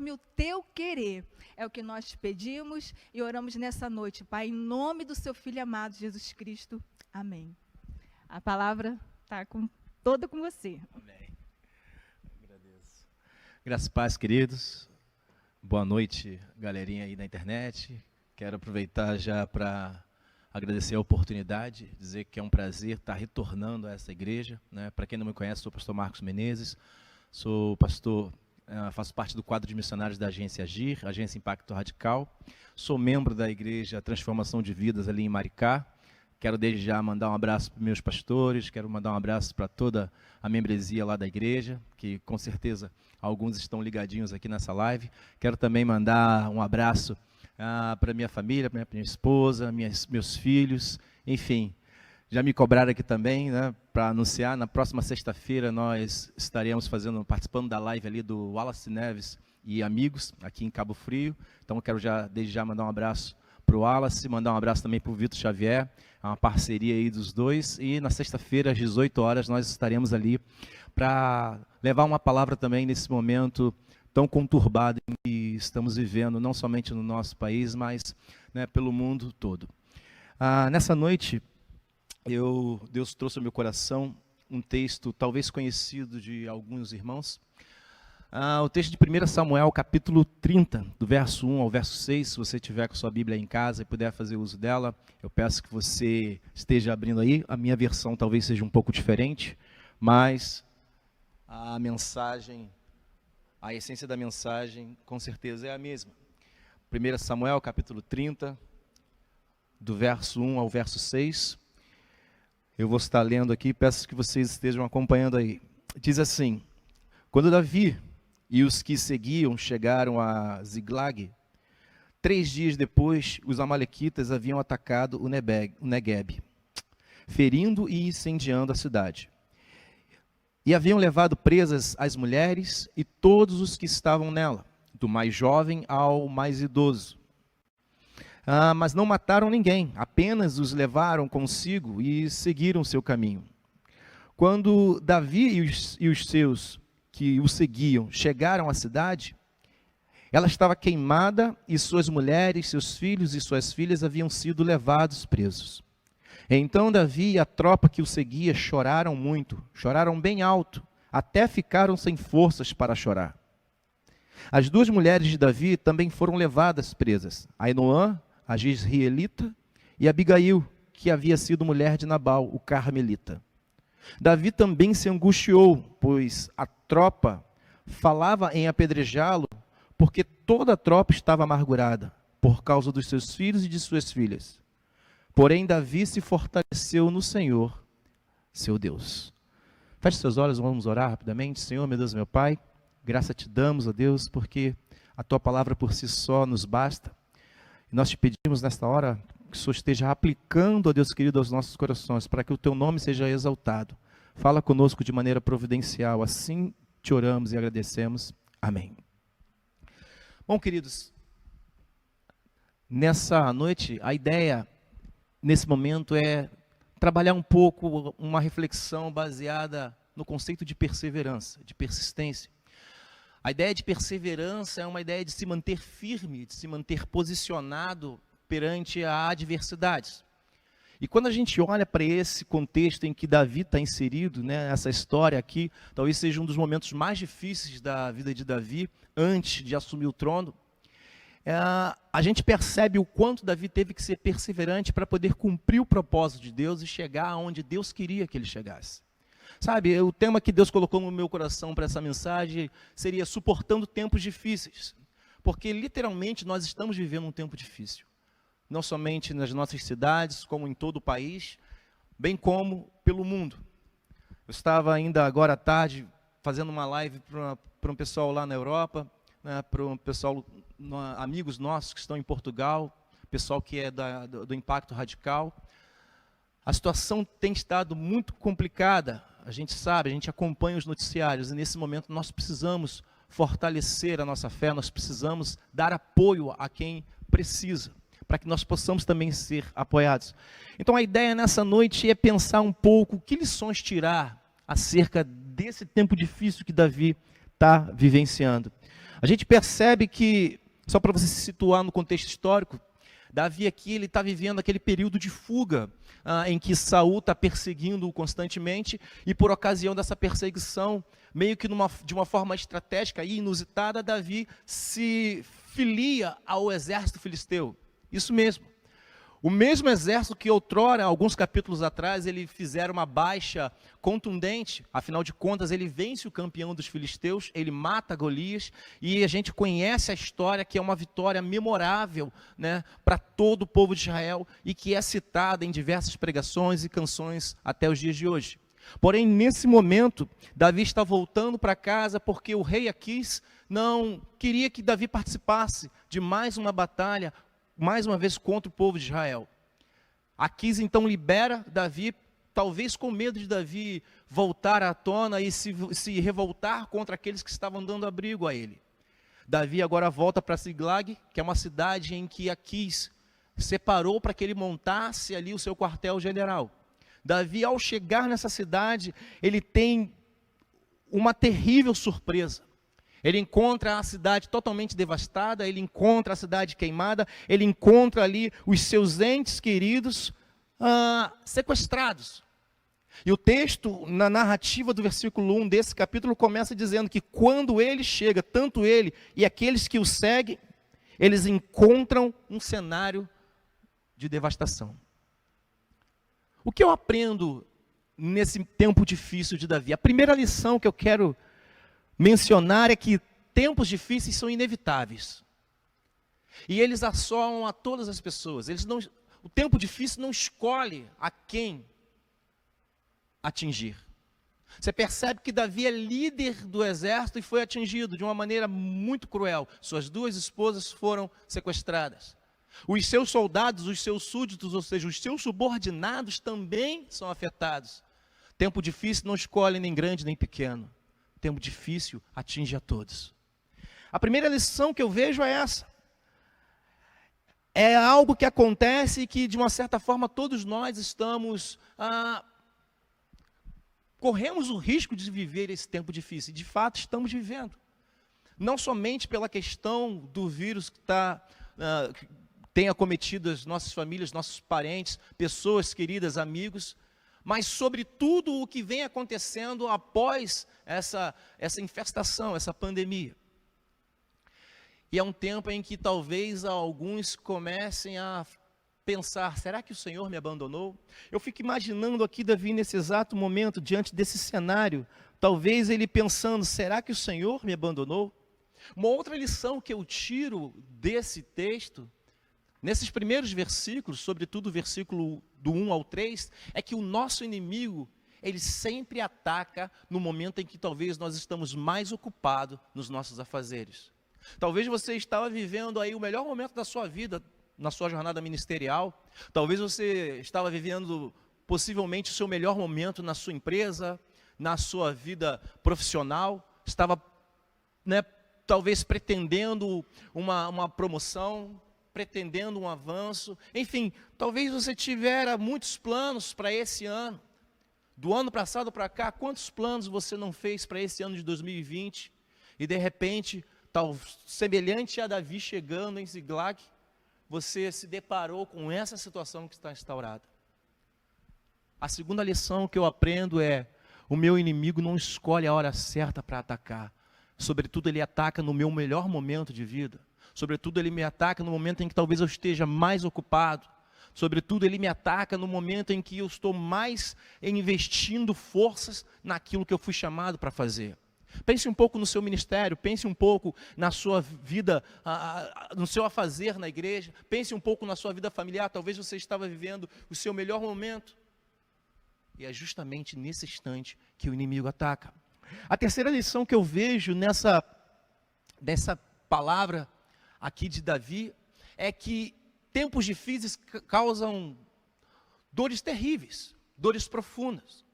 conforme o teu querer. É o que nós te pedimos e oramos nessa noite, Pai, em nome do seu Filho amado, Jesus Cristo. Amém. A palavra está toda com você. Amém. Agradeço. Graças e paz, queridos. Boa noite, galerinha aí da internet. Quero aproveitar já para agradecer a oportunidade, dizer que é um prazer estar retornando a essa igreja, né? Para quem não me conhece, sou o pastor Marcos Menezes, sou pastor, faço parte do quadro de missionários da agência AGIR, Agência Impacto Radical, sou membro da igreja Transformação de Vidas ali em Maricá. Quero desde já mandar um abraço para os meus pastores, quero mandar um abraço para toda a membresia lá da igreja, que com certeza alguns estão ligadinhos aqui nessa live. Quero também mandar um abraço para minha família, para minha esposa, meus filhos, enfim. Já me cobraram aqui também, né, para anunciar, na próxima sexta-feira nós estaremos participando da live ali do Wallace Neves e amigos, aqui em Cabo Frio. Então eu quero desde já mandar um abraço para o Wallace, mandar um abraço também para o Vitor Xavier, é uma parceria aí dos dois, e na sexta-feira, às 18 horas, nós estaremos ali para levar uma palavra também nesse momento tão conturbado em que estamos vivendo, não somente no nosso país, mas, né, pelo mundo todo. Nessa noite, Deus trouxe ao meu coração um texto talvez conhecido de alguns irmãos, o texto de 1 Samuel, capítulo 30, do verso 1 ao verso 6, se você tiver com sua Bíblia em casa e puder fazer uso dela, eu peço que você esteja abrindo aí. A minha versão talvez seja um pouco diferente, mas a mensagem, a essência da mensagem, com certeza é a mesma. 1 Samuel, capítulo 30, do verso 1 ao verso 6, eu vou estar lendo aqui, peço que vocês estejam acompanhando aí. Diz assim: quando Davi e os que seguiam chegaram a Ziglag, 3 dias depois, os amalequitas haviam atacado o Negueb, ferindo e incendiando a cidade. E haviam levado presas as mulheres e todos os que estavam nela, do mais jovem ao mais idoso. Mas não mataram ninguém, apenas os levaram consigo e seguiram seu caminho. Quando Davi e os seus que o seguiam chegaram à cidade, ela estava queimada e suas mulheres, seus filhos e suas filhas haviam sido levados presos. Então Davi e a tropa que o seguia choraram muito, choraram bem alto, até ficaram sem forças para chorar. As 2 mulheres de Davi também foram levadas presas, Ainoã, a Jezreelita, e Abigail, que havia sido mulher de Nabal, o carmelita. Davi também se angustiou, pois a tropa falava em apedrejá-lo, porque toda a tropa estava amargurada, por causa dos seus filhos e de suas filhas. Porém, Davi se fortaleceu no Senhor, seu Deus. Feche seus olhos, vamos orar rapidamente. Senhor, meu Deus, meu Pai, graça te damos, ó Deus, porque a tua palavra por si só nos basta. E nós te pedimos nesta hora que o Senhor esteja aplicando, ó Deus querido, aos nossos corações, para que o teu nome seja exaltado. Fala conosco de maneira providencial, assim te oramos e agradecemos. Amém. Bom, queridos, nessa noite, a ideia, nesse momento, é trabalhar um pouco uma reflexão baseada no conceito de perseverança, de persistência. A ideia de perseverança é uma ideia de se manter firme, de se manter posicionado perante a adversidades. E quando a gente olha para esse contexto em que Davi está inserido, né, essa história aqui, talvez seja um dos momentos mais difíceis da vida de Davi, antes de assumir o trono, a gente percebe o quanto Davi teve que ser perseverante para poder cumprir o propósito de Deus e chegar aonde Deus queria que ele chegasse. Sabe, o tema que Deus colocou no meu coração para essa mensagem seria suportando tempos difíceis. Porque literalmente nós estamos vivendo um tempo difícil. Não somente nas nossas cidades, como em todo o país, bem como pelo mundo. Eu estava ainda agora à tarde fazendo uma live para um pessoal lá na Europa, né, para um pessoal, amigos nossos que estão em Portugal, pessoal que é do Impacto Radical. A situação tem estado muito complicada, a gente sabe, a gente acompanha os noticiários, e nesse momento nós precisamos fortalecer a nossa fé, nós precisamos dar apoio a quem precisa, para que nós possamos também ser apoiados. Então a ideia nessa noite é pensar um pouco que lições tirar acerca desse tempo difícil que Davi está vivenciando. A gente percebe que, só para você se situar no contexto histórico, Davi aqui ele está vivendo aquele período de fuga, em que Saul está perseguindo-o constantemente, e por ocasião dessa perseguição, meio que de uma forma estratégica e inusitada, Davi se filia ao exército filisteu. Isso mesmo. O mesmo exército que outrora, alguns capítulos atrás, ele fizeram uma baixa contundente, afinal de contas, ele vence o campeão dos filisteus, ele mata Golias, e a gente conhece a história, que é uma vitória memorável, né, para todo o povo de Israel, e que é citada em diversas pregações e canções até os dias de hoje. Porém, nesse momento, Davi está voltando para casa, porque o rei Aquis não queria que Davi participasse de mais uma batalha, mais uma vez contra o povo de Israel. Aquis então libera Davi, talvez com medo de Davi voltar à tona e se revoltar contra aqueles que estavam dando abrigo a ele. Davi agora volta para Ziklag, que é uma cidade em que Aquis separou para que ele montasse ali o seu quartel-general. Davi, ao chegar nessa cidade, ele tem uma terrível surpresa. Ele encontra a cidade totalmente devastada, ele encontra a cidade queimada, ele encontra ali os seus entes queridos sequestrados. E o texto, na narrativa do versículo 1 desse capítulo, começa dizendo que quando ele chega, tanto ele e aqueles que o seguem, eles encontram um cenário de devastação. O que eu aprendo nesse tempo difícil de Davi? A primeira lição que eu quero mencionar é que tempos difíceis são inevitáveis. E eles assolam a todas as pessoas. O tempo difícil não escolhe a quem atingir. Você percebe que Davi é líder do exército e foi atingido de uma maneira muito cruel. Suas duas esposas foram sequestradas. Os seus soldados, os seus súditos, ou seja, os seus subordinados também são afetados. Tempo difícil não escolhe nem grande nem pequeno. Tempo difícil atinge a todos. A primeira lição que eu vejo é essa. É algo que acontece e que, de uma certa forma, todos nós corremos o risco de viver esse tempo difícil. E, de fato, estamos vivendo. Não somente pela questão do vírus que tem acometido as nossas famílias, nossos parentes, pessoas queridas, amigos, mas sobre tudo o que vem acontecendo após essa infestação, essa pandemia. E é um tempo em que talvez alguns comecem a pensar, será que o Senhor me abandonou? Eu fico imaginando aqui Davi nesse exato momento, diante desse cenário, talvez ele pensando, será que o Senhor me abandonou? Uma outra lição que eu tiro desse texto, nesses primeiros versículos, sobretudo o versículo do 1 ao 3, é que o nosso inimigo, ele sempre ataca no momento em que talvez nós estamos mais ocupados nos nossos afazeres. Talvez você estava vivendo aí o melhor momento da sua vida, na sua jornada ministerial. Talvez você estava vivendo possivelmente o seu melhor momento na sua empresa, na sua vida profissional. Estava, talvez pretendendo uma promoção, pretendendo um avanço. Enfim, talvez você tivesse muitos planos para esse ano. Do ano passado para cá, quantos planos você não fez para esse ano de 2020? E de repente, semelhante a Davi chegando em Ziklag, você se deparou com essa situação que está instaurada. A segunda lição que eu aprendo é, o meu inimigo não escolhe a hora certa para atacar. Sobretudo, ele ataca no meu melhor momento de vida. Sobretudo, ele me ataca no momento em que talvez eu esteja mais ocupado. Sobretudo, ele me ataca no momento em que eu estou mais investindo forças naquilo que eu fui chamado para fazer. Pense um pouco no seu ministério, pense um pouco na sua vida, no seu afazer na igreja, pense um pouco na sua vida familiar. Talvez você estava vivendo o seu melhor momento. E é justamente nesse instante que o inimigo ataca. A terceira lição que eu vejo nessa palavra aqui de Davi é que tempos difíceis causam dores terríveis, dores profundas.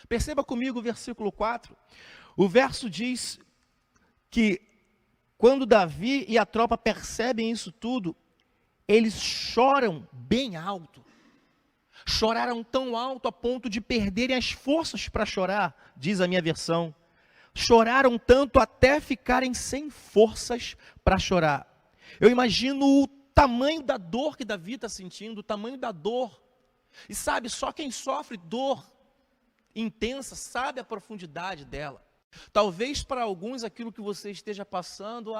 Perceba comigo o versículo 4. O verso diz que quando Davi e a tropa percebem isso tudo, eles choram bem alto. Choraram tão alto a ponto de perderem as forças para chorar, diz a minha versão. choraram tanto até ficarem sem forças para chorar. Eu imagino o tamanho da dor que Davi está sentindo, o tamanho da dor. E sabe, só quem sofre dor intensa sabe a profundidade dela. Talvez para alguns aquilo que você esteja passando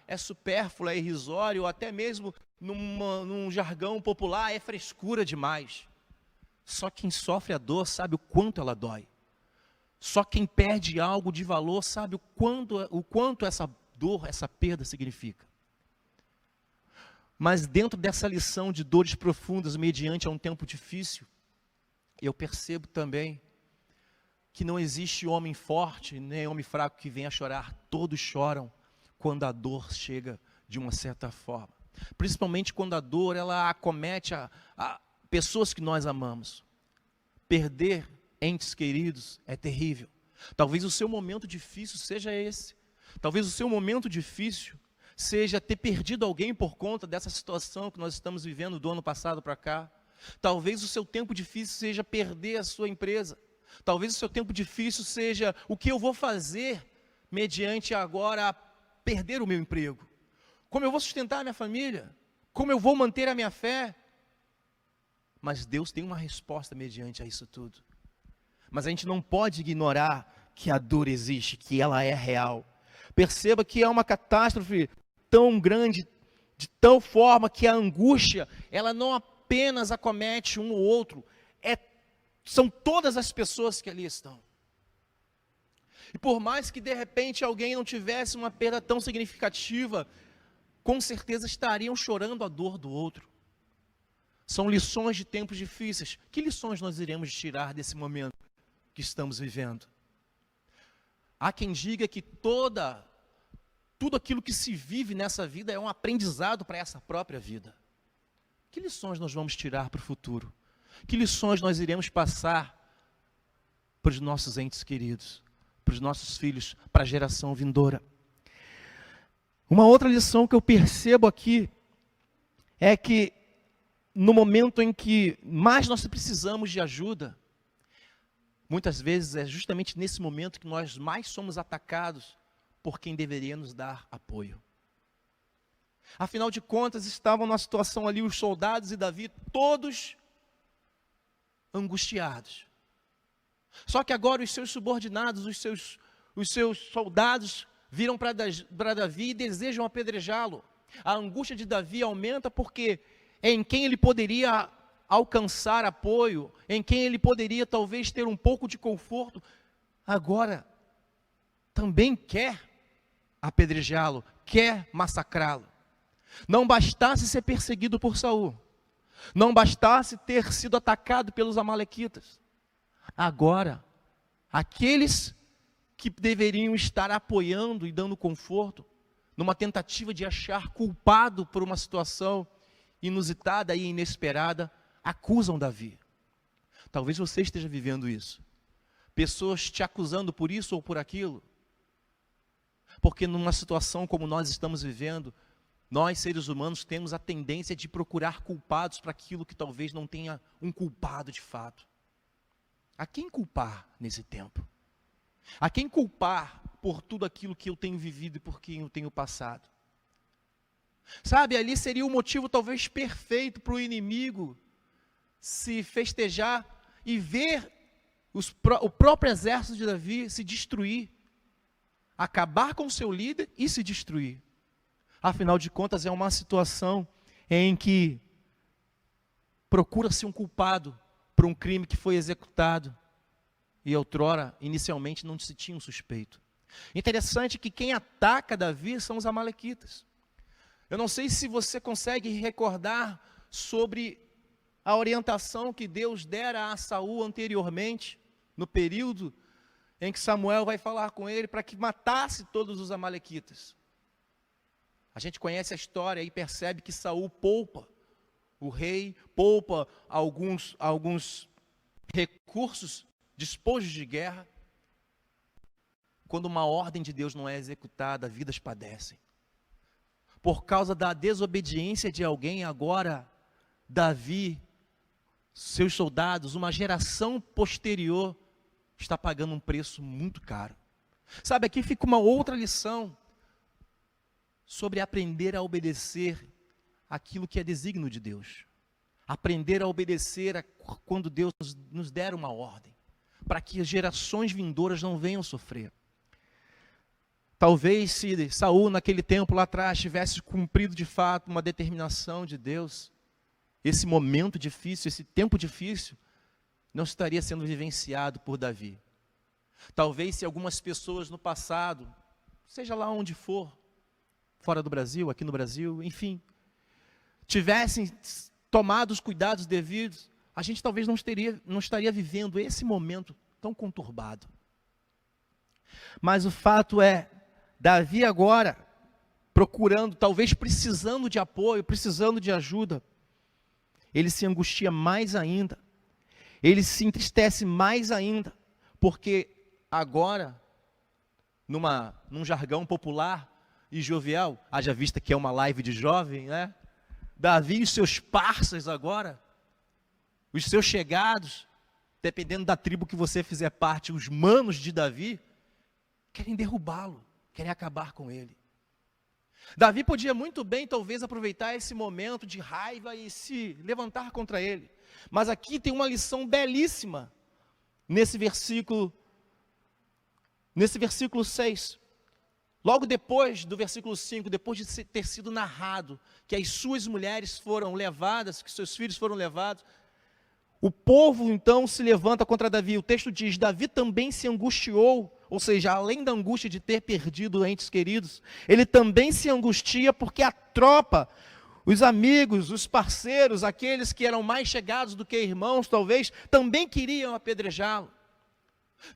é supérfluo, é irrisório, ou até mesmo num jargão popular é frescura demais. Só quem sofre a dor sabe o quanto ela dói. Só quem perde algo de valor sabe o quanto essa dor, essa perda significa. Mas dentro dessa lição de dores profundas mediante a um tempo difícil, eu percebo também que não existe homem forte, nem homem fraco que venha chorar. Todos choram quando a dor chega de uma certa forma. Principalmente quando a dor ela acomete a pessoas que nós amamos. Perder entes queridos é terrível. Talvez o seu momento difícil seja esse. Talvez o seu momento difícil seja ter perdido alguém por conta dessa situação que nós estamos vivendo do ano passado para cá. Talvez o seu tempo difícil seja perder a sua empresa. Talvez o seu tempo difícil seja o que eu vou fazer mediante agora perder o meu emprego. Como eu vou sustentar a minha família? Como eu vou manter a minha fé? Mas Deus tem uma resposta mediante a isso tudo. Mas a gente não pode ignorar que a dor existe, que ela é real. Perceba que é uma catástrofe tão grande, de tal forma que a angústia, ela não apenas acomete um ou outro, são todas as pessoas que ali estão. E por mais que de repente alguém não tivesse uma perda tão significativa, com certeza estariam chorando a dor do outro. São lições de tempos difíceis. Que lições nós iremos tirar desse momento que estamos vivendo? Há quem diga que tudo aquilo que se vive nessa vida é um aprendizado para essa própria vida. Que lições nós vamos tirar para o futuro? Que lições nós iremos passar para os nossos entes queridos, para os nossos filhos, para a geração vindoura? Uma outra lição que eu percebo aqui é que no momento em que mais nós precisamos de ajuda, muitas vezes é justamente nesse momento que nós mais somos atacados por quem deveria nos dar apoio. Afinal de contas, estavam na situação ali os soldados e Davi, todos angustiados. Só que agora os seus subordinados, os seus soldados viram para Davi e desejam apedrejá-lo. A angústia de Davi aumenta porque em quem ele poderia alcançar apoio, em quem ele poderia talvez ter um pouco de conforto, agora também quer apedrejá-lo, quer massacrá-lo. Não bastasse ser perseguido por Saul, não bastasse ter sido atacado pelos amalequitas, agora, aqueles que deveriam estar apoiando e dando conforto, numa tentativa de achar culpado por uma situação inusitada e inesperada, acusam Davi. Talvez você esteja vivendo isso. Pessoas te acusando por isso ou por aquilo. Porque numa situação como nós estamos vivendo, nós, seres humanos, temos a tendência de procurar culpados para aquilo que talvez não tenha um culpado de fato. A quem culpar nesse tempo? A quem culpar por tudo aquilo que eu tenho vivido e por quem eu tenho passado? Sabe, ali seria o motivo talvez perfeito para o inimigo se festejar e ver o próprio exército de Davi se destruir, acabar com o seu líder e se destruir. Afinal de contas, é uma situação em que procura-se um culpado por um crime que foi executado e outrora, inicialmente, não se tinha um suspeito. Interessante que quem ataca Davi são os amalequitas. Eu não sei se você consegue recordar sobre a orientação que Deus dera a Saul anteriormente, no período em que Samuel vai falar com ele para que matasse todos os amalequitas. A gente conhece a história e percebe que Saul poupa o rei, poupa alguns recursos, despojos de guerra. Quando uma ordem de Deus não é executada, vidas padecem. Por causa da desobediência de alguém, agora, Davi, seus soldados, uma geração posterior, está pagando um preço muito caro. Sabe, aqui fica uma outra lição sobre aprender a obedecer aquilo que é desígnio de Deus. Aprender a obedecer quando Deus nos der uma ordem, para que as gerações vindouras não venham sofrer. Talvez se Saul naquele tempo lá atrás tivesse cumprido de fato uma determinação de Deus, esse momento difícil, esse tempo difícil, não estaria sendo vivenciado por Davi. Talvez se algumas pessoas no passado, seja lá onde for, fora do Brasil, aqui no Brasil, enfim, tivessem tomado os cuidados devidos, a gente talvez não estaria vivendo esse momento tão conturbado. Mas o fato é, Davi agora, procurando, talvez precisando de apoio, precisando de ajuda, ele se angustia mais ainda, ele se entristece mais ainda, porque agora, num jargão popular e jovial, haja vista que é uma live de jovem, né? Davi e os seus parceiros agora, os seus chegados, dependendo da tribo que você fizer parte, os manos de Davi, querem derrubá-lo, querem acabar com ele. Davi podia muito bem, talvez, aproveitar esse momento de raiva e se levantar contra ele. Mas aqui tem uma lição belíssima, nesse versículo 6. Logo depois do versículo 5, depois de ter sido narrado que as suas mulheres foram levadas, que seus filhos foram levados, o povo então se levanta contra Davi. O texto diz, Davi também se angustiou, ou seja, além da angústia de ter perdido entes queridos, ele também se angustia porque a tropa, os amigos, os parceiros, aqueles que eram mais chegados do que irmãos, talvez, também queriam apedrejá-lo.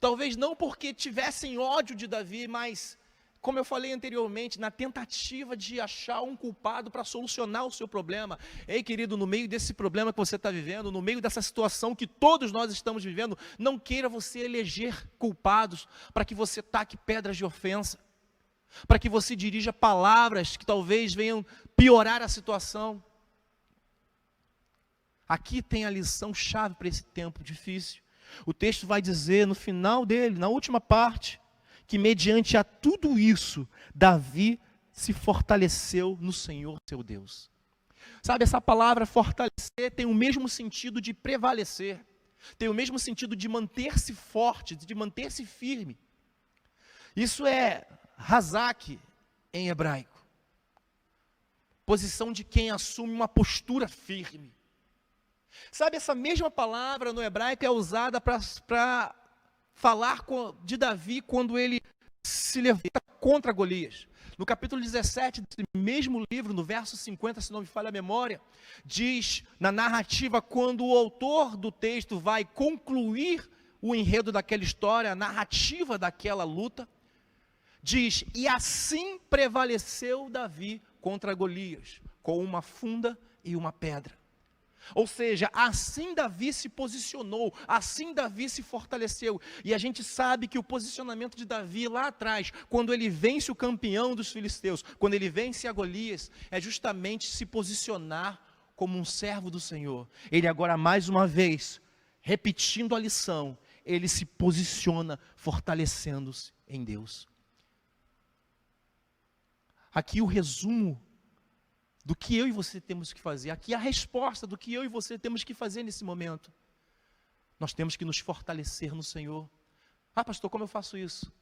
Talvez não porque tivessem ódio de Davi, mas, como eu falei anteriormente, na tentativa de achar um culpado para solucionar o seu problema. Ei, querido, no meio desse problema que você está vivendo, no meio dessa situação que todos nós estamos vivendo, não queira você eleger culpados para que você taque pedras de ofensa, para que você dirija palavras que talvez venham piorar a situação. Aqui tem a lição chave para esse tempo difícil. O texto vai dizer no final dele, na última parte, que mediante a tudo isso, Davi se fortaleceu no Senhor seu Deus. Sabe, essa palavra fortalecer tem o mesmo sentido de prevalecer, tem o mesmo sentido de manter-se forte, de manter-se firme. Isso é hazak em hebraico, posição de quem assume uma postura firme. Sabe, essa mesma palavra no hebraico é usada para falar de Davi quando ele se levanta contra Golias. No capítulo 17 desse mesmo livro, no verso 50, se não me falha a memória, diz na narrativa, quando o autor do texto vai concluir o enredo daquela história, a narrativa daquela luta, diz, e assim prevaleceu Davi contra Golias, com uma funda e uma pedra. Ou seja, assim Davi se posicionou, assim Davi se fortaleceu. E a gente sabe que o posicionamento de Davi lá atrás, quando ele vence o campeão dos filisteus, quando ele vence a Golias, é justamente se posicionar como um servo do Senhor. Ele agora mais uma vez, repetindo a lição, ele se posiciona fortalecendo-se em Deus. Aqui o resumo do que eu e você temos que fazer. Aqui a resposta do que eu e você temos que fazer nesse momento. Nós temos que nos fortalecer no Senhor. Ah, pastor, como eu faço isso?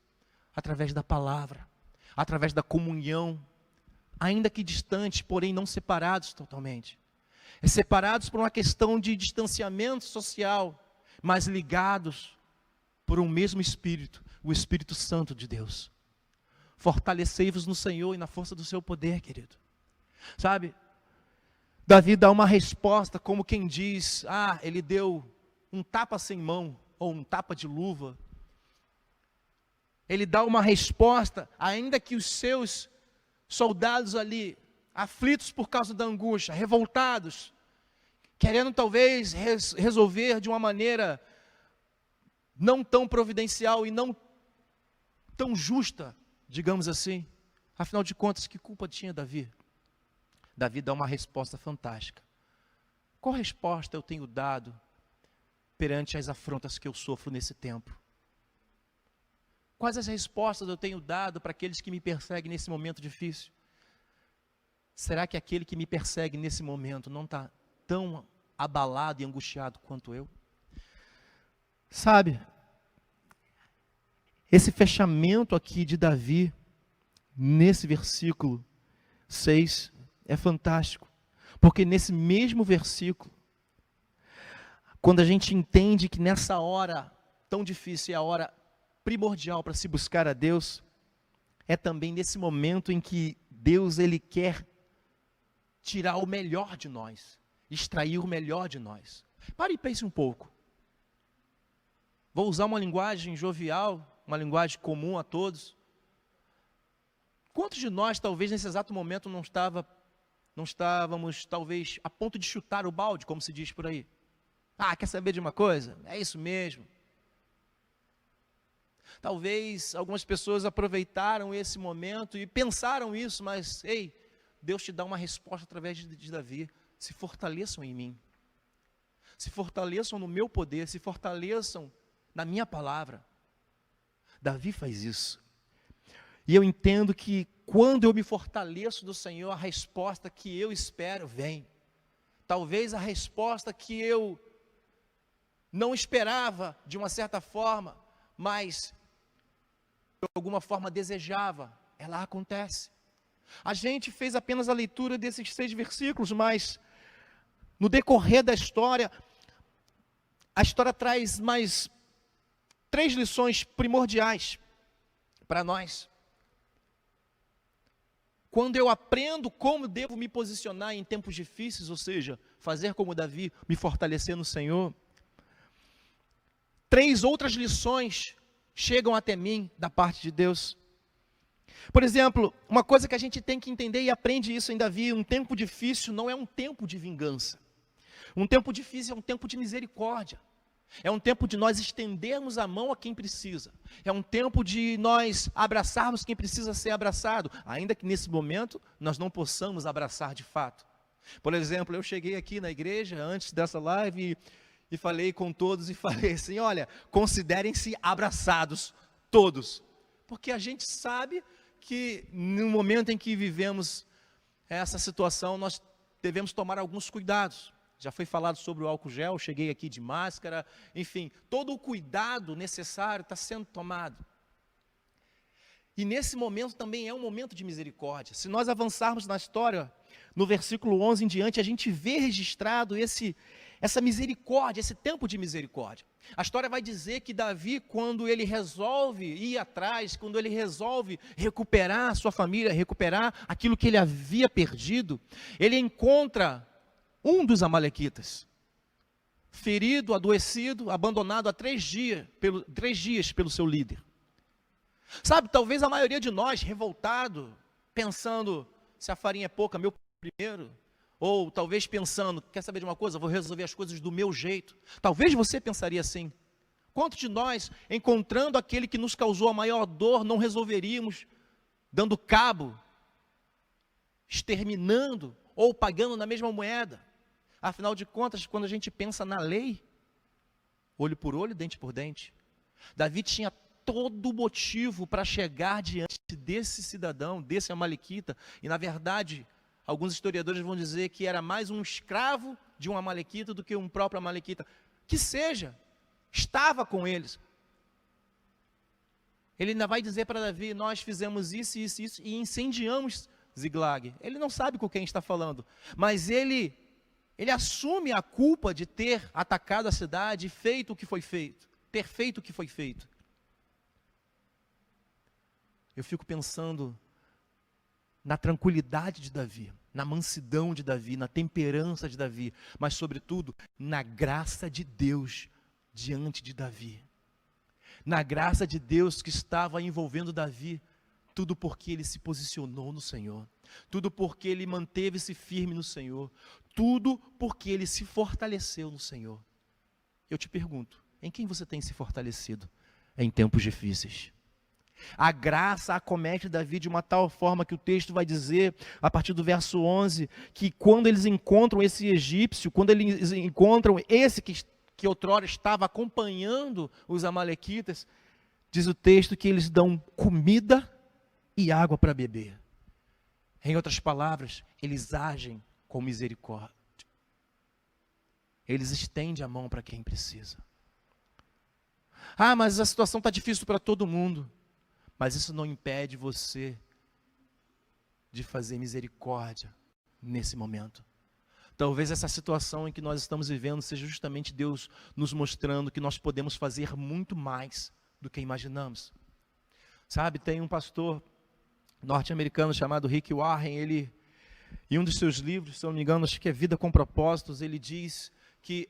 Através da palavra, através da comunhão, ainda que distantes, porém não separados totalmente. Separados por uma questão de distanciamento social, mas ligados por um mesmo Espírito, o Espírito Santo de Deus. Fortalecei-vos no Senhor e na força do seu poder, querido. Sabe, Davi dá uma resposta como quem diz, ele deu um tapa sem mão, ou um tapa de luva. Ele dá uma resposta, ainda que os seus soldados ali, aflitos por causa da angústia, revoltados, querendo talvez resolver de uma maneira não tão providencial e não tão justa, digamos assim. Afinal de contas, que culpa tinha Davi? Davi dá uma resposta fantástica. Qual resposta eu tenho dado perante as afrontas que eu sofro nesse tempo? Quais as respostas eu tenho dado para aqueles que me perseguem nesse momento difícil? Será que aquele que me persegue nesse momento não está tão abalado e angustiado quanto eu? Sabe, esse fechamento aqui de Davi, nesse versículo 6, é fantástico. Porque nesse mesmo versículo, quando a gente entende que nessa hora tão difícil é a hora primordial para se buscar a Deus, é também nesse momento em que Deus ele quer tirar o melhor de nós, extrair o melhor de nós. Pare e pense um pouco. Vou usar uma linguagem jovial, uma linguagem comum a todos. Quantos de nós, talvez nesse exato momento, não estávamos, talvez, a ponto de chutar o balde, como se diz por aí? Ah, quer saber de uma coisa? É isso mesmo. Talvez algumas pessoas aproveitaram esse momento e pensaram isso, mas, ei, Deus te dá uma resposta através de Davi. Se fortaleçam em mim. Se fortaleçam no meu poder, se fortaleçam na minha palavra. Davi faz isso. E eu entendo que quando eu me fortaleço do Senhor, a resposta que eu espero vem. Talvez a resposta que eu não esperava de uma certa forma, mas de alguma forma desejava, ela acontece. A gente fez apenas a leitura desses 6 versículos, mas no decorrer da história, a história traz mais 3 lições primordiais para nós. Quando eu aprendo como devo me posicionar em tempos difíceis, ou seja, fazer como Davi, me fortalecer no Senhor, 3 outras lições chegam até mim da parte de Deus. Por exemplo, uma coisa que a gente tem que entender e aprende isso em Davi, um tempo difícil não é um tempo de vingança. Um tempo difícil é um tempo de misericórdia. É um tempo de nós estendermos a mão a quem precisa. É um tempo de nós abraçarmos quem precisa ser abraçado, ainda que nesse momento nós não possamos abraçar de fato. Por exemplo, eu cheguei aqui na igreja antes dessa live e falei com todos e falei assim, olha, considerem-se abraçados todos. Porque a gente sabe que no momento em que vivemos essa situação, nós devemos tomar alguns cuidados. Já foi falado sobre o álcool gel, cheguei aqui de máscara, enfim, todo o cuidado necessário está sendo tomado. E nesse momento também é um momento de misericórdia. Se nós avançarmos na história, no versículo 11 em diante, a gente vê registrado essa misericórdia, esse tempo de misericórdia. A história vai dizer que Davi, quando ele resolve ir atrás, quando ele resolve recuperar a sua família, recuperar aquilo que ele havia perdido, ele encontra um dos amalequitas, ferido, adoecido, abandonado há 3 dias pelo seu líder. Sabe, talvez a maioria de nós, revoltado, pensando, se a farinha é pouca, meu primeiro, ou talvez pensando, quer saber de uma coisa, vou resolver as coisas do meu jeito. Talvez você pensaria assim. Quantos de nós, encontrando aquele que nos causou a maior dor, não resolveríamos, dando cabo, exterminando, ou pagando na mesma moeda? Afinal de contas, quando a gente pensa na lei, olho por olho, dente por dente, Davi tinha todo motivo para chegar diante desse cidadão, desse amalequita, e na verdade, alguns historiadores vão dizer que era mais um escravo de um amalequita do que um próprio amalequita, que seja, estava com eles. Ele ainda vai dizer para Davi, nós fizemos isso, isso, isso, e incendiamos Ziglag. Ele não sabe com quem está falando, mas ele assume a culpa de ter atacado a cidade e feito o que foi feito, ter feito o que foi feito. Eu fico pensando na tranquilidade de Davi, na mansidão de Davi, na temperança de Davi, mas sobretudo na graça de Deus diante de Davi. Na graça de Deus que estava envolvendo Davi, tudo porque ele se posicionou no Senhor, tudo porque ele manteve-se firme no Senhor, tudo porque ele se fortaleceu no Senhor. Eu te pergunto, em quem você tem se fortalecido em tempos difíceis? A graça acomete Davi de uma tal forma que o texto vai dizer, a partir do verso 11, que quando eles encontram esse egípcio, quando eles encontram esse que outrora estava acompanhando os amalequitas, diz o texto que eles dão comida e água para beber. Em outras palavras, eles agem com misericórdia. Eles estendem a mão para quem precisa. Ah, mas a situação está difícil para todo mundo. Mas isso não impede você de fazer misericórdia nesse momento. Talvez essa situação em que nós estamos vivendo seja justamente Deus nos mostrando que nós podemos fazer muito mais do que imaginamos. Sabe, tem um pastor norte-americano chamado Rick Warren, ele, em um dos seus livros, se eu não me engano, acho que é Vida com Propósitos, ele diz que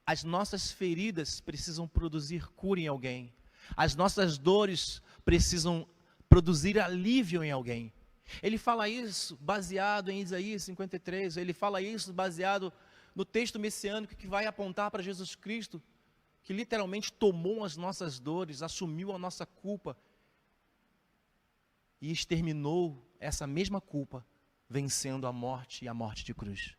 as nossas feridas precisam produzir cura em alguém. As nossas dores precisam produzir alívio em alguém. Ele fala isso baseado em Isaías 53, ele fala isso baseado no texto messiânico que vai apontar para Jesus Cristo, que literalmente tomou as nossas dores, assumiu a nossa culpa e exterminou essa mesma culpa, vencendo a morte e a morte de cruz.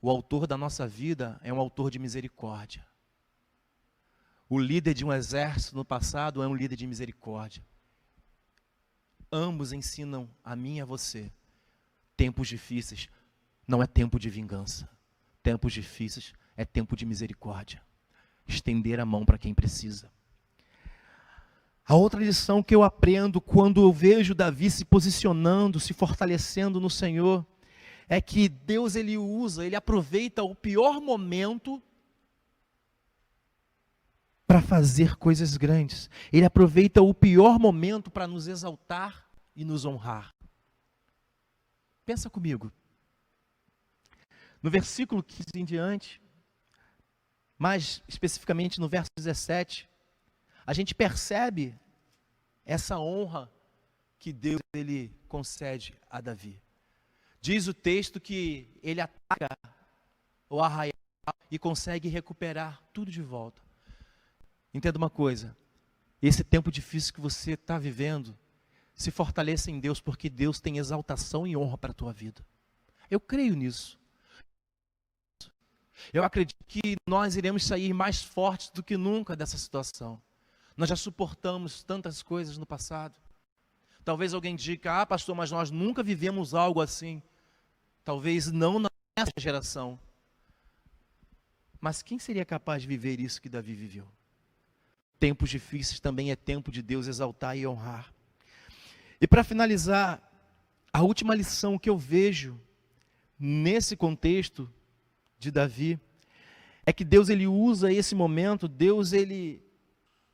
O autor da nossa vida é um autor de misericórdia. O líder de um exército no passado é um líder de misericórdia. Ambos ensinam a mim e a você. Tempos difíceis não é tempo de vingança. Tempos difíceis é tempo de misericórdia. Estender a mão para quem precisa. A outra lição que eu aprendo quando eu vejo Davi se posicionando, se fortalecendo no Senhor, é que Deus ele aproveita o pior momento para fazer coisas grandes. Ele aproveita o pior momento para nos exaltar e nos honrar. Pensa comigo. No versículo 15 em diante, mais especificamente no verso 17, a gente percebe essa honra que Deus ele concede a Davi. Diz o texto que ele ataca o arraial e consegue recuperar tudo de volta. Entenda uma coisa, esse tempo difícil que você está vivendo, se fortaleça em Deus, porque Deus tem exaltação e honra para a tua vida. Eu creio nisso. Eu acredito que nós iremos sair mais fortes do que nunca dessa situação. Nós já suportamos tantas coisas no passado. Talvez alguém diga, pastor, mas nós nunca vivemos algo assim. Talvez não nessa geração. Mas quem seria capaz de viver isso que Davi viveu? Tempos difíceis também é tempo de Deus exaltar e honrar. E para finalizar, a última lição que eu vejo nesse contexto de Davi é que Deus ele usa esse momento, Deus ele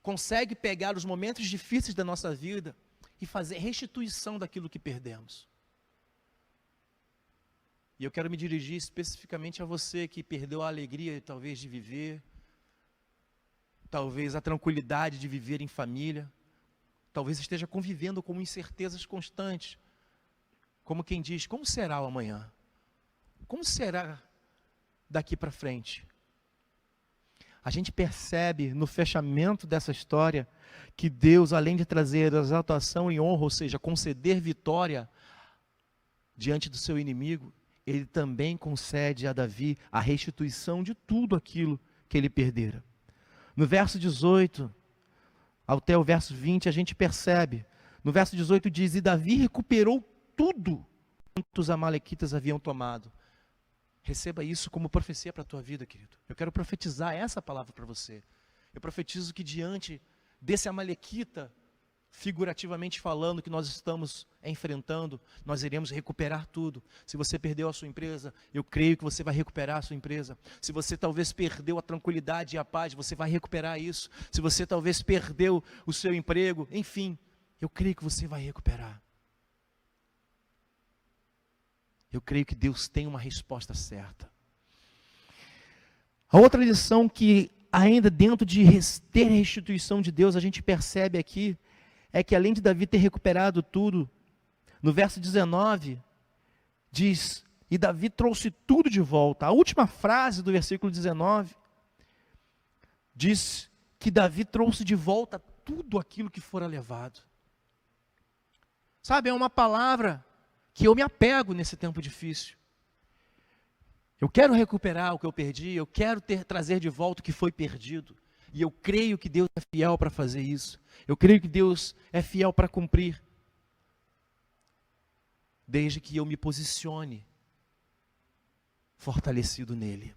consegue pegar os momentos difíceis da nossa vida e fazer restituição daquilo que perdemos. E eu quero me dirigir especificamente a você que perdeu a alegria talvez de viver, talvez a tranquilidade de viver em família, talvez esteja convivendo com incertezas constantes, como quem diz, como será o amanhã? Como será daqui para frente? A gente percebe no fechamento dessa história que Deus, além de trazer exaltação e honra, ou seja, conceder vitória diante do seu inimigo, ele também concede a Davi a restituição de tudo aquilo que ele perdera. No verso 18, até o verso 20, a gente percebe, no verso 18 diz, e Davi recuperou tudo quanto os amalequitas haviam tomado. Receba isso como profecia para a tua vida, querido. Eu quero profetizar essa palavra para você. Eu profetizo que diante desse amalequita, figurativamente falando, que nós estamos enfrentando, nós iremos recuperar tudo. Se você perdeu a sua empresa, eu creio que você vai recuperar a sua empresa. Se você talvez perdeu a tranquilidade e a paz, você vai recuperar isso. Se você talvez perdeu o seu emprego, enfim, eu creio que você vai recuperar. Eu creio que Deus tem uma resposta certa. A outra lição que ainda dentro de ter restituição de Deus, a gente percebe aqui, é que além de Davi ter recuperado tudo, no verso 19, diz, e Davi trouxe tudo de volta. A última frase do versículo 19, diz que Davi trouxe de volta tudo aquilo que fora levado. Sabe, é uma palavra que eu me apego nesse tempo difícil. Eu quero recuperar o que eu perdi, eu quero trazer de volta o que foi perdido. E eu creio que Deus é fiel para fazer isso. Eu creio que Deus é fiel para cumprir. Desde que eu me posicione fortalecido nele.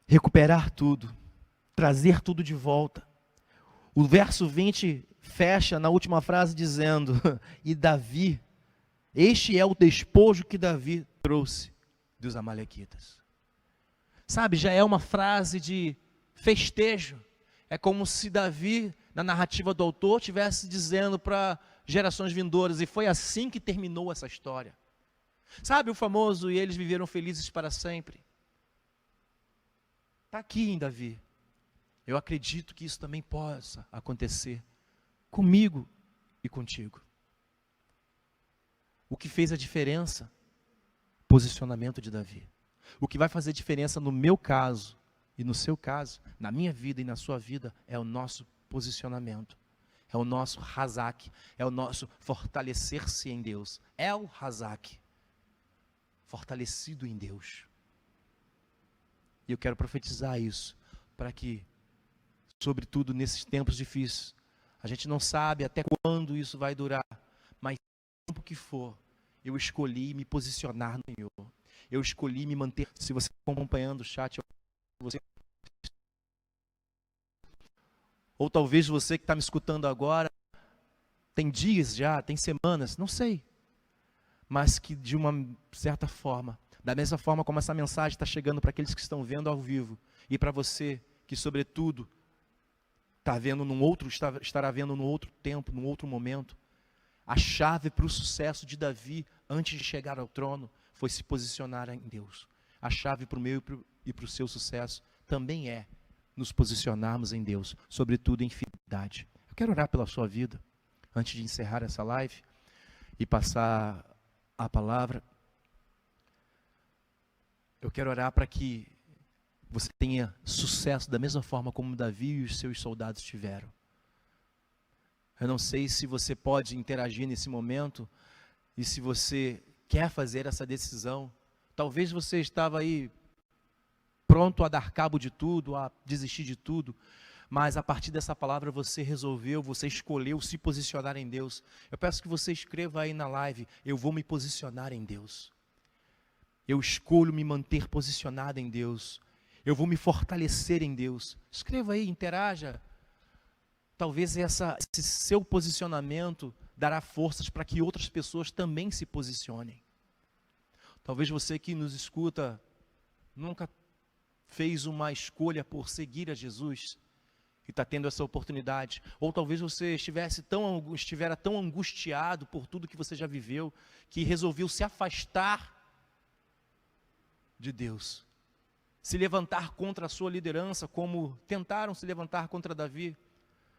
Recuperar tudo, trazer tudo de volta. O verso 20 fecha na última frase dizendo, e Davi, este é o despojo que Davi trouxe dos amalequitas. Sabe, já é uma frase de festejo. É como se Davi, na narrativa do autor, estivesse dizendo para gerações vindouras, e foi assim que terminou essa história. Sabe o famoso, e eles viveram felizes para sempre? Está aqui em Davi. Eu acredito que isso também possa acontecer comigo e contigo. O que fez a diferença? Posicionamento de Davi. O que vai fazer diferença no meu caso e no seu caso, na minha vida e na sua vida, é o nosso posicionamento. É o nosso razak, é o nosso fortalecer-se em Deus. É o razak, fortalecido em Deus. E eu quero profetizar isso, para que, sobretudo nesses tempos difíceis, a gente não sabe até quando isso vai durar, mas o tempo que for, eu escolhi me posicionar no Senhor. Eu escolhi me manter. Se você está acompanhando o chat, ou talvez você que está me escutando agora, tem dias já, tem semanas, não sei, mas que de uma certa forma, da mesma forma como essa mensagem está chegando para aqueles que estão vendo ao vivo, e para você que sobretudo estará vendo num outro tempo, num outro momento, a chave para o sucesso de Davi, antes de chegar ao trono, foi se posicionar em Deus. A chave para o meu e para o seu sucesso também é nos posicionarmos em Deus, sobretudo em fidelidade. Eu quero orar pela sua vida, antes de encerrar essa live e passar a palavra. Eu quero orar para que você tenha sucesso da mesma forma como Davi e os seus soldados tiveram. Eu não sei se você pode interagir nesse momento e se você quer fazer essa decisão. Talvez você estava aí pronto a dar cabo de tudo, a desistir de tudo, mas a partir dessa palavra você resolveu, você escolheu se posicionar em Deus. Eu peço que você escreva aí na live, eu vou me posicionar em Deus. Eu escolho me manter posicionado em Deus. Eu vou me fortalecer em Deus. Escreva aí, interaja. Talvez esse seu posicionamento dará forças para que outras pessoas também se posicionem. Talvez você que nos escuta nunca fez uma escolha por seguir a Jesus e está tendo essa oportunidade. Ou talvez você estivera tão angustiado por tudo que você já viveu, que resolveu se afastar de Deus. Se levantar contra a sua liderança, como tentaram se levantar contra Davi,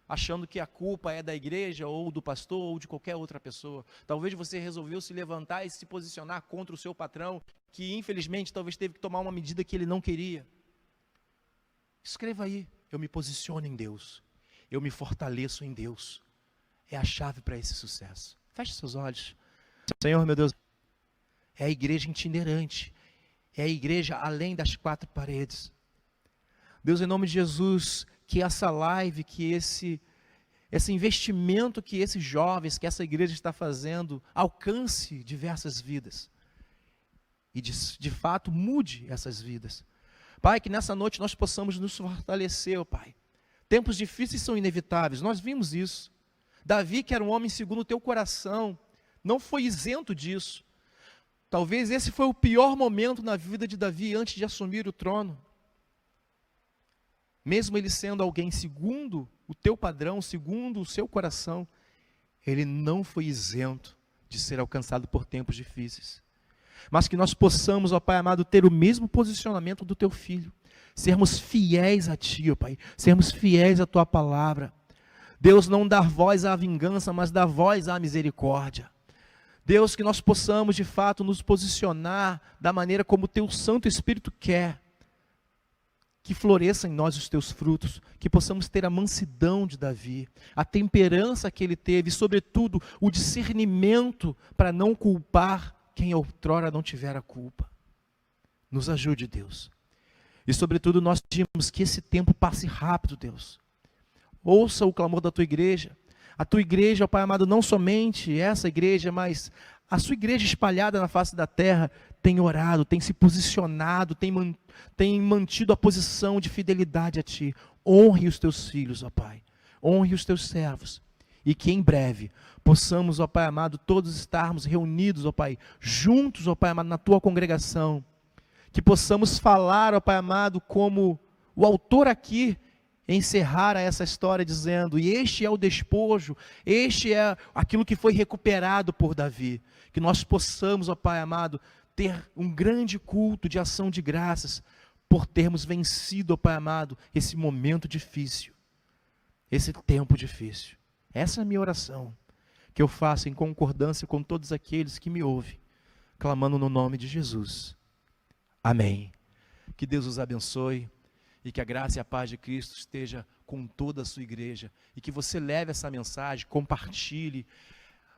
achando que a culpa é da igreja, ou do pastor, ou de qualquer outra pessoa. Talvez você resolveu se levantar e se posicionar contra o seu patrão, que infelizmente talvez teve que tomar uma medida que ele não queria. Escreva aí, eu me posiciono em Deus, eu me fortaleço em Deus. É a chave para esse sucesso. Feche seus olhos. Senhor, meu Deus, é a igreja itinerante, é a igreja além das quatro paredes. Deus, em nome de Jesus, que essa live, que esse investimento que esses jovens, que essa igreja está fazendo, alcance diversas vidas. E de fato mude essas vidas. Pai, que nessa noite nós possamos nos fortalecer, oh Pai. Tempos difíceis são inevitáveis, nós vimos isso. Davi, que era um homem segundo o teu coração, não foi isento disso. Talvez esse foi o pior momento na vida de Davi antes de assumir o trono. Mesmo ele sendo alguém segundo o teu padrão, segundo o seu coração, ele não foi isento de ser alcançado por tempos difíceis. Mas que nós possamos, ó Pai amado, ter o mesmo posicionamento do teu filho. Sermos fiéis a ti, ó Pai. Sermos fiéis à tua palavra. Deus, não dar voz à vingança, mas dar voz à misericórdia. Deus, que nós possamos de fato nos posicionar da maneira como o teu Santo Espírito quer. Que floresça em nós os teus frutos, que possamos ter a mansidão de Davi, a temperança que ele teve, e sobretudo o discernimento para não culpar quem outrora não tivera culpa. Nos ajude, Deus. E, sobretudo, nós pedimos que esse tempo passe rápido, Deus. Ouça o clamor da tua igreja. A tua igreja, ó Pai amado, não somente essa igreja, mas a sua igreja espalhada na face da terra tem orado, tem se posicionado, tem mantido a posição de fidelidade a Ti. Honre os Teus filhos, ó Pai. Honre os Teus servos. E que em breve possamos, ó Pai amado, todos estarmos reunidos, ó Pai, juntos, ó Pai amado, na Tua congregação. Que possamos falar, ó Pai amado, como o autor aqui encerrar essa história dizendo: e este é o despojo, este é aquilo que foi recuperado por Davi. Que nós possamos, ó Pai amado, ter um grande culto de ação de graças por termos vencido, ó Pai amado, esse momento difícil, esse tempo difícil. Essa é a minha oração, que eu faço em concordância com todos aqueles que me ouvem, clamando no nome de Jesus. Amém. Que Deus os abençoe e que a graça e a paz de Cristo esteja com toda a sua igreja e que você leve essa mensagem, compartilhe,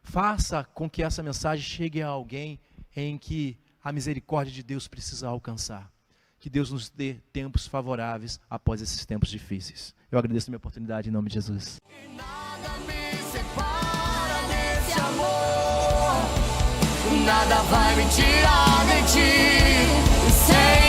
faça com que essa mensagem chegue a alguém em que a misericórdia de Deus precisa alcançar. Que Deus nos dê tempos favoráveis após esses tempos difíceis. Eu agradeço a minha oportunidade em nome de Jesus. Nada me separa desse amor, nada vai me tirar de ti. Sem